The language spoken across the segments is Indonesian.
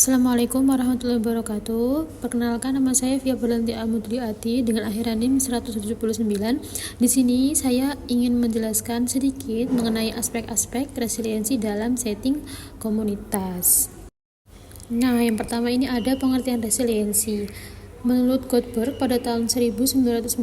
Assalamualaikum warahmatullahi wabarakatuh. Perkenalkan, nama saya Fia Berlanti Amudriati dengan akhiran NIM 179. Di sini saya ingin menjelaskan sedikit mengenai aspek-aspek resiliensi dalam setting komunitas. Nah, yang pertama ini ada pengertian resiliensi. Menurut Goldberg pada tahun 1997,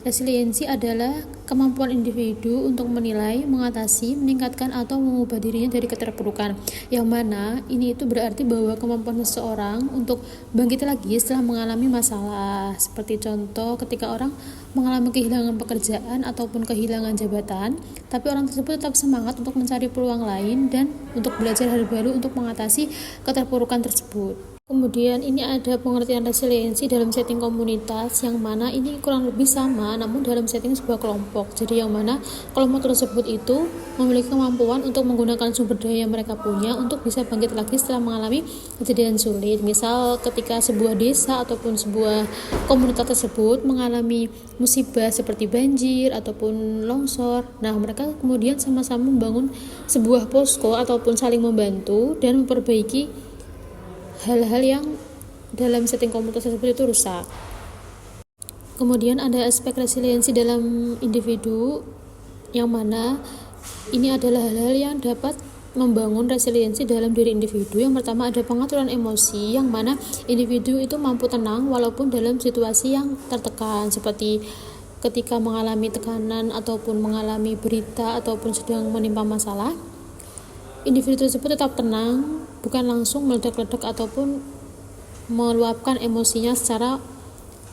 resiliensi adalah kemampuan individu untuk menilai, mengatasi, meningkatkan atau mengubah dirinya dari keterpurukan. Yang mana ini itu berarti bahwa kemampuan seseorang untuk bangkit lagi setelah mengalami masalah. Seperti contoh ketika orang mengalami kehilangan pekerjaan ataupun kehilangan jabatan, tapi orang tersebut tetap semangat untuk mencari peluang lain dan untuk belajar hal baru untuk mengatasi keterpurukan tersebut. Kemudian ini ada pengertian resiliensi dalam setting komunitas, yang mana ini kurang lebih sama namun dalam setting sebuah kelompok. Jadi yang mana kelompok tersebut itu memiliki kemampuan untuk menggunakan sumber daya yang mereka punya untuk bisa bangkit lagi setelah mengalami kejadian sulit. Misal ketika sebuah desa ataupun sebuah komunitas tersebut mengalami musibah seperti banjir ataupun longsor, nah mereka kemudian sama-sama membangun sebuah posko ataupun saling membantu dan memperbaiki hal-hal yang dalam setting komunitas tersebut itu rusak. Kemudian ada aspek resiliensi dalam individu, yang mana ini adalah hal-hal yang dapat membangun resiliensi dalam diri individu. Yang pertama ada pengaturan emosi, yang mana individu itu mampu tenang walaupun dalam situasi yang tertekan, seperti ketika mengalami tekanan ataupun mengalami berita ataupun sedang menimpa masalah. Individu tersebut tetap tenang, bukan langsung meledak-ledak ataupun meluapkan emosinya secara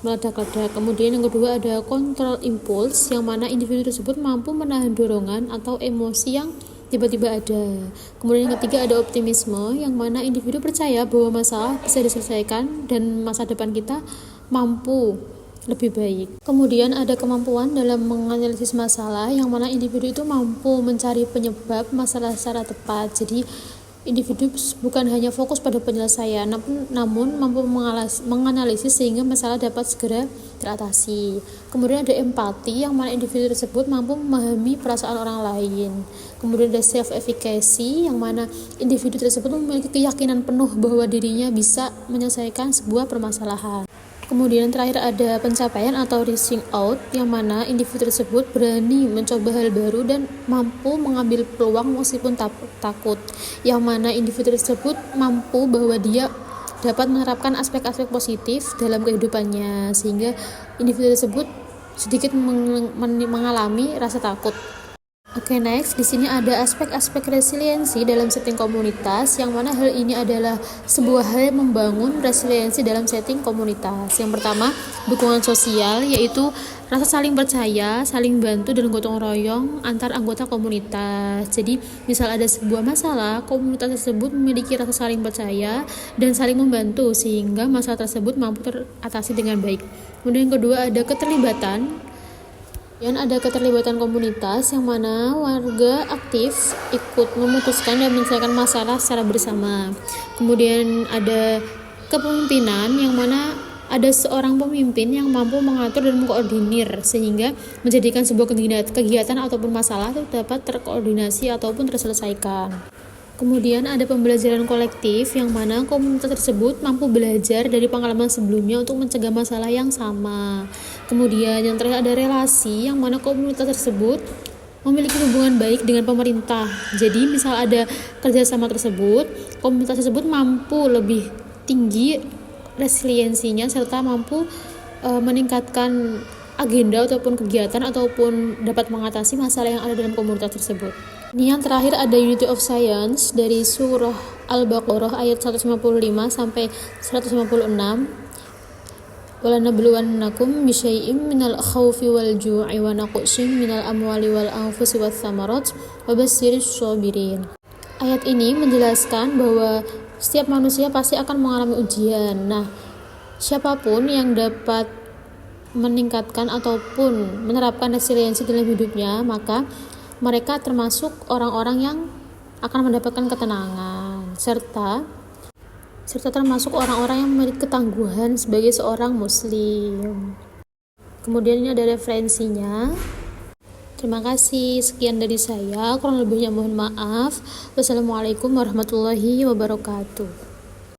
meledak-ledak. Kemudian yang kedua ada kontrol impuls, yang mana individu tersebut mampu menahan dorongan atau emosi yang tiba-tiba ada. Kemudian yang ketiga ada optimisme, yang mana individu percaya bahwa masalah bisa diselesaikan dan masa depan kita mampu lebih baik. Kemudian ada kemampuan dalam menganalisis masalah, yang mana individu itu mampu mencari penyebab masalah secara tepat. Jadi individu bukan hanya fokus pada penyelesaian, namun mampu menganalisis sehingga masalah dapat segera teratasi. Kemudian ada empati, yang mana individu tersebut mampu memahami perasaan orang lain. Kemudian ada self-efficacy, yang mana individu tersebut memiliki keyakinan penuh bahwa dirinya bisa menyelesaikan sebuah permasalahan. Kemudian terakhir ada pencapaian atau reaching out, yang mana individu tersebut berani mencoba hal baru dan mampu mengambil peluang meskipun takut, yang mana individu tersebut mampu bahwa dia dapat menerapkan aspek-aspek positif dalam kehidupannya, sehingga individu tersebut sedikit mengalami rasa takut. Oke, next di sini ada aspek-aspek resiliensi dalam setting komunitas, yang mana hal ini adalah sebuah hal yang membangun resiliensi dalam setting komunitas. Yang pertama, dukungan sosial, yaitu rasa saling percaya, saling bantu dan gotong royong antar anggota komunitas. Jadi, misal ada sebuah masalah, komunitas tersebut memiliki rasa saling percaya dan saling membantu sehingga masalah tersebut mampu teratasi dengan baik. Kemudian yang kedua ada keterlibatan. Dan ada keterlibatan komunitas, yang mana warga aktif ikut memutuskan dan menyelesaikan masalah secara bersama. Kemudian ada kepemimpinan, yang mana ada seorang pemimpin yang mampu mengatur dan mengkoordinir sehingga menjadikan sebuah kegiatan ataupun masalah itu dapat terkoordinasi ataupun terselesaikan. Kemudian ada pembelajaran kolektif, yang mana komunitas tersebut mampu belajar dari pengalaman sebelumnya untuk mencegah masalah yang sama. Kemudian yang terakhir ada relasi, yang mana komunitas tersebut memiliki hubungan baik dengan pemerintah. Jadi misal ada kerjasama tersebut, komunitas tersebut mampu lebih tinggi resiliensinya serta mampu meningkatkan agenda ataupun kegiatan ataupun dapat mengatasi masalah yang ada dalam komunitas tersebut. Ini yang terakhir ada Unity of Science dari surah Al-Baqarah ayat 155 sampai 156. Walanabluwannakum bisyai'im minal khawfi wal ju'i wa naqsin minal amwali wal anfusi wath thamarat wa basyirish shabirin. Ayat ini menjelaskan bahwa setiap manusia pasti akan mengalami ujian. Nah, siapapun yang dapat meningkatkan ataupun menerapkan resiliensi dalam hidupnya, maka mereka termasuk orang-orang yang akan mendapatkan ketenangan serta termasuk orang-orang yang memiliki ketangguhan sebagai seorang muslim. Kemudian ini ada referensinya. Terima kasih, sekian dari saya, kurang lebihnya mohon maaf. Wassalamualaikum warahmatullahi wabarakatuh.